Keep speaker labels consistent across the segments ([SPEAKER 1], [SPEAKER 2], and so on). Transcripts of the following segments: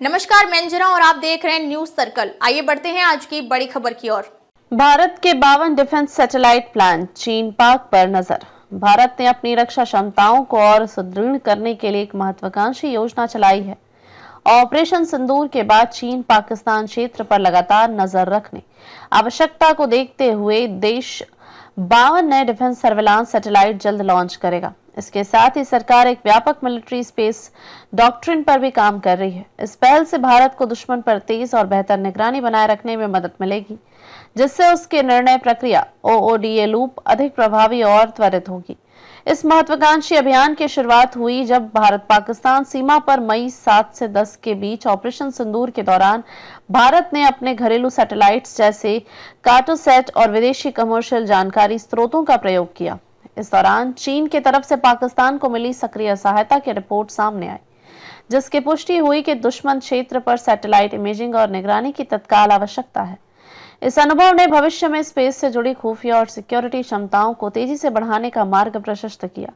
[SPEAKER 1] नमस्कार, मैं अंजना और आप देख रहे हैं न्यूज सर्कल। आइए बढ़ते हैं आज की बड़ी खबर की ओर।
[SPEAKER 2] भारत के 52 डिफेंस सैटेलाइट प्लान, चीन पाक पर नजर। भारत ने अपनी रक्षा क्षमताओं को और सुदृढ़ करने के लिए एक महत्वाकांक्षी योजना चलाई है। ऑपरेशन सिंदूर के बाद चीन पाकिस्तान क्षेत्र पर लगातार नजर रखने आवश्यकता को देखते हुए देश 52 नए डिफेंस सर्विलांस सैटेलाइट जल्द लॉन्च करेगा। इसके साथ ही सरकार एक व्यापक मिलिट्री स्पेस डॉक्ट्रिन पर भी काम कर रही है। इस पहल से भारत को दुश्मन पर तेज और बेहतर निगरानी बनाए रखने में मदद मिलेगी, जिससे उसके निर्णय प्रक्रिया OODA लूप अधिक प्रभावी और त्वरित होगी। इस महत्वाकांक्षी अभियान की शुरुआत हुई जब भारत पाकिस्तान सीमा पर मई 7 से 10 के बीच ऑपरेशन सिंदूर के दौरान भारत ने अपने घरेलू सैटेलाइट्स जैसे कार्टोसैट और विदेशी कमर्शियल जानकारी स्रोतों का प्रयोग किया। इस दौरान चीन की तरफ से पाकिस्तान को मिली सक्रिय सहायता की रिपोर्ट सामने आई, जिसकी पुष्टि हुई कि दुश्मन क्षेत्र पर सैटेलाइट इमेजिंग और निगरानी की तत्काल आवश्यकता है। इस अनुभव ने भविष्य में स्पेस से जुड़ी खुफिया और सिक्योरिटी क्षमताओं को तेजी से बढ़ाने का मार्ग प्रशस्त किया।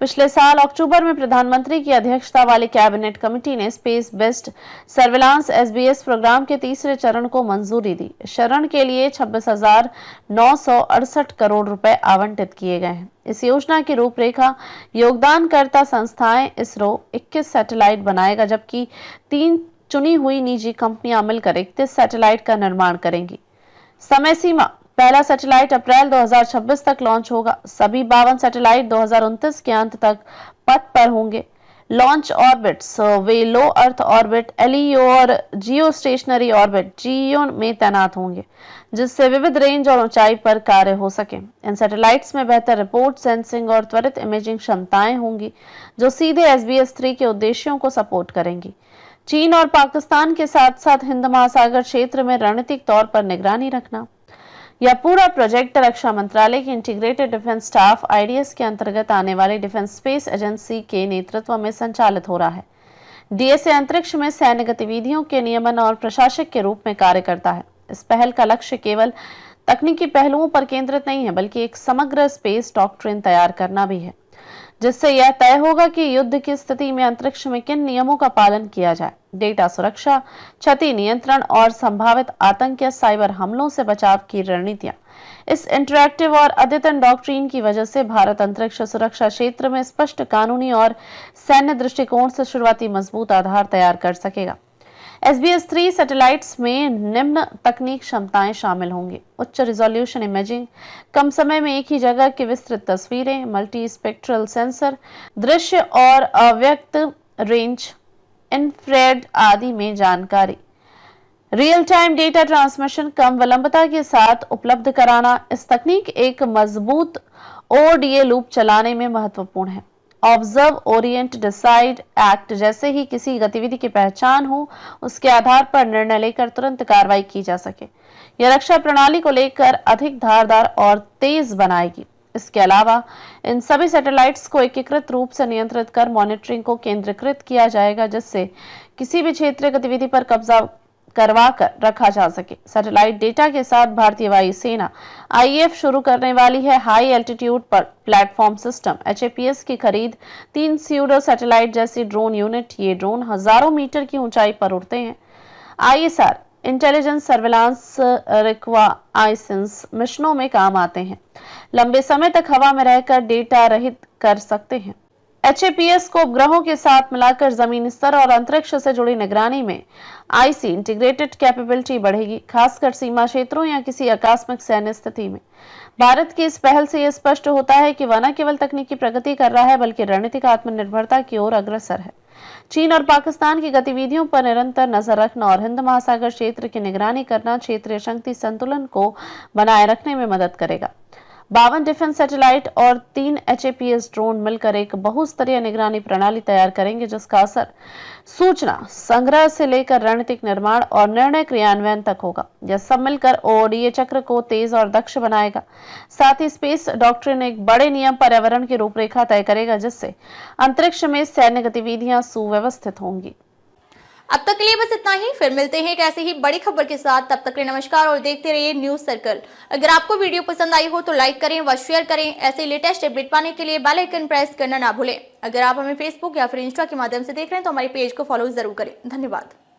[SPEAKER 2] पिछले साल अक्टूबर में प्रधानमंत्री की अध्यक्षता वाली कैबिनेट कमेटी ने space based surveillance SBS programme के तीसरे चरण को मंजूरी दी। इस चरण के लिए 26,968 करोड़ रुपए आवंटित किए गए हैं। इस योजना की रूपरेखा योगदानकर्ता संस्थाएं इसरो 21 सैटेलाइट बनाएगा, जबकि 3 चुनी हुई निजी कंपनियां मिलकर 31 सैटेलाइट का निर्माण करेंगी। समय सीमा: पहला सैटेलाइट अप्रैल 2026 तक लॉन्च होगा। सभी 52 सैटेलाइट 2029 के अंत तक पथ पर होंगे। लॉन्च ऑर्बिट्स: वे लो अर्थ ऑर्बिट LEO और जियो स्टेशनरी ऑर्बिट GEO में तैनात होंगे, जिससे विविध रेंज और ऊंचाई पर कार्य हो सके। इन सैटेलाइट्स में बेहतर रिपोर्ट सेंसिंग और त्वरित इमेजिंग क्षमताएं होंगी, जो सीधे SBS-3 के उद्देश्यों को सपोर्ट करेंगी। चीन और पाकिस्तान के साथ साथ हिंद महासागर क्षेत्र में रणनीतिक तौर पर निगरानी रखना। यह पूरा प्रोजेक्ट रक्षा मंत्रालय की इंटीग्रेटेड डिफेंस स्टाफ IDS के अंतर्गत आने वाली डिफेंस स्पेस एजेंसी के नेतृत्व में संचालित हो रहा है। DSA अंतरिक्ष में सैन्य गतिविधियों के नियमन और प्रशासक के रूप में कार्य करता है। इस पहल का लक्ष्य केवल तकनीकी पहलुओं पर केंद्रित नहीं है, बल्कि एक समग्र स्पेस डॉक्ट्रिन तैयार करना भी है, जिससे यह तय होगा कि युद्ध की स्थिति में अंतरिक्ष में किन नियमों का पालन किया जाए। डेटा सुरक्षा, क्षति नियंत्रण और संभावित आतंक या साइबर हमलों से बचाव की रणनीतियां। इस इंटरैक्टिव और अद्यतन डॉक्ट्रिन की वजह से भारत अंतरिक्ष सुरक्षा क्षेत्र में स्पष्ट कानूनी और सैन्य दृष्टिकोण से शुरुआती मजबूत आधार तैयार कर सकेगा। SBS-3 सैटेलाइट्स में निम्न तकनीक क्षमताएं शामिल होंगी: उच्च रिजोल्यूशन इमेजिंग, कम समय में एक ही जगह की विस्तृत तस्वीरें, मल्टी स्पेक्ट्रल सेंसर, दृश्य और अव्यक्त रेंज, इंफ्रारेड आदि में जानकारी, रियल टाइम डेटा ट्रांसमिशन कम विलंबता के साथ उपलब्ध कराना। इस तकनीक एक मजबूत OODA लूप चलाने में महत्वपूर्ण है। ऑब्जर्व, ओरिएंट, डिसाइड, एक्ट जैसे ही किसी गतिविधि की पहचान हो, उसके आधार पर निर्णय लेकर तुरंत कार्रवाई की जा सके। यह रक्षा प्रणाली को लेकर अधिक धारदार और तेज बनाएगी। इसके अलावा इन सभी सैटेलाइट्स को एकीकृत रूप से नियंत्रित कर मॉनिटरिंग को केंद्रीकृत किया जाएगा, जिससे किसी भी क्षेत्रीय गतिविधि पर कब्जा करवा कर रखा जा सके। सैटेलाइट डेटा के साथ भारतीय वायुसेना IAF शुरू करने वाली है हाई एल्टीट्यूड पर प्लेटफॉर्म सिस्टम HAPS की खरीद। 3 स्यूडो सैटेलाइट जैसी ड्रोन यूनिट, ये ड्रोन हजारों मीटर की ऊंचाई पर उड़ते हैं। ISR इंटेलिजेंस सर्विलांस रिकॉनाइसेंस मिशनों में काम आते हैं। लंबे समय तक हवा में रहकर डेटा रहित कर सकते हैं। HAPS को उपग्रहों के साथ मिलाकर जमीनी स्तर और अंतरिक्ष से जुड़ी निगरानी में IC इंटीग्रेटेड कैपेबिलिटी बढ़ेगी, खासकर सीमा क्षेत्रों या किसी आकस्मिक सैन्य स्थिति में। भारत की इस पहल से यह स्पष्ट होता है कि वह न केवल तकनीकी प्रगति कर रहा है, बल्कि रणनीतिक आत्मनिर्भरता की ओर अग्रसर है। चीन और पाकिस्तान की गतिविधियों पर निरंतर नजर रखना और हिंद महासागर क्षेत्र की निगरानी करना क्षेत्रीय शक्ति संतुलन को बनाए रखने में मदद करेगा। 52 डिफेंस सैटेलाइट और 3 HAPS ड्रोन मिलकर एक बहुस्तरीय निगरानी प्रणाली तैयार करेंगे, जिसका असर सूचना संग्रह से लेकर रणनीतिक निर्माण और निर्णय क्रियान्वयन तक होगा। यह सब मिलकर OODA चक्र को तेज और दक्ष बनाएगा। साथ ही स्पेस डॉक्ट्रिन एक बड़े नियम पर्यावरण की रूपरेखा तय करेगा, जिससे अंतरिक्ष में सैन्य गतिविधियां सुव्यवस्थित होंगी।
[SPEAKER 1] अब तक के लिए बस इतना ही। फिर मिलते हैं एक ऐसी ही बड़ी खबर के साथ। तब तक के लिए नमस्कार और देखते रहिए न्यूज सर्कल। अगर आपको वीडियो पसंद आई हो तो लाइक करें व शेयर करें। ऐसे लेटेस्ट अपडेट पाने के लिए बेल आइकन प्रेस करना ना भूलें। अगर आप हमें फेसबुक या फिर इंस्टा के माध्यम से देख रहे हैं तो हमारे पेज को फॉलो जरूर करें। धन्यवाद।